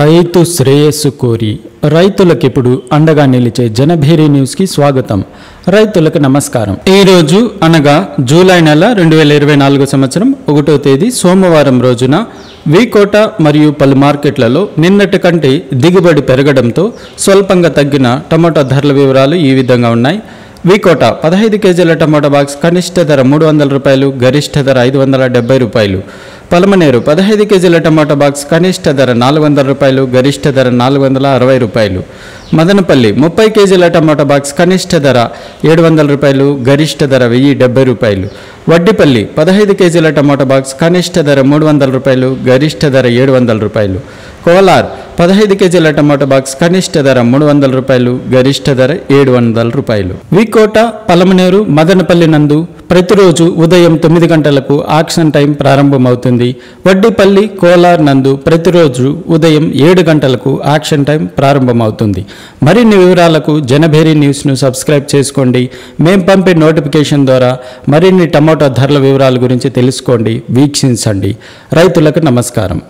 రైతు శ్రేయస్సు కోరి రైతులకు ఇప్పుడు అండగా నిలిచే జనభేరి న్యూస్ కి స్వాగతం. రైతులకు నమస్కారం. ఈ రోజు అనగా జూలై నెల 2024 సంవత్సరం 1వ తేదీ సోమవారం రోజున వీకోట మరియు పలు మార్కెట్లలో నిన్నటి కంటే దిగుబడి పెరగడంతో స్వల్పంగా తగ్గిన టమాటా ధరల వివరాలు ఈ విధంగా ఉన్నాయి. వీకోట 15 కేజీల టమాటా బాక్స్ కనిష్ట ధర 300 రూపాయలు, గరిష్ట ధర 570 రూపాయలు. పలమనేరు 15 కేజీల టమాటా బాక్స్ కనిష్ట ధర 400 రూపాయలు, గరిష్ట ధర 460 రూపాయలు. మదనపల్లి 30 కేజీల టమాటా బాక్స్ కనిష్ట ధర 700 రూపాయలు, గరిష్ట ధర 1070 రూపాయలు. వడ్డిపల్లి 15 కేజీల టమాటా బాక్స్ కనిష్ట ధర 300 రూపాయలు, గరిష్ట ధర 700 రూపాయలు. కోలార్ 15 కేజీల టమాటా బాక్స్ కనిష్ట ధర 300 రూపాయలు, గరిష్ట ధర 700 రూపాయలు. వీకోట, పలమనేరు, మదనపల్లి నందు ప్రతిరోజు ఉదయం 9 గంటలకు ఆక్షన్ టైం ప్రారంభమవుతుంది. వడ్డిపల్లి, కోలార్ నందు ప్రతిరోజు ఉదయం 7 గంటలకు ఆక్షన్ టైం ప్రారంభమవుతుంది. మరిన్ని వివరాలకు జనభేరి న్యూస్ను సబ్స్క్రైబ్ చేసుకోండి. మేం పంపే నోటిఫికేషన్ ద్వారా మరిన్ని టమాటా ధరల వివరాల గురించి తెలుసుకోండి, వీక్షించండి. రైతులకు నమస్కారం.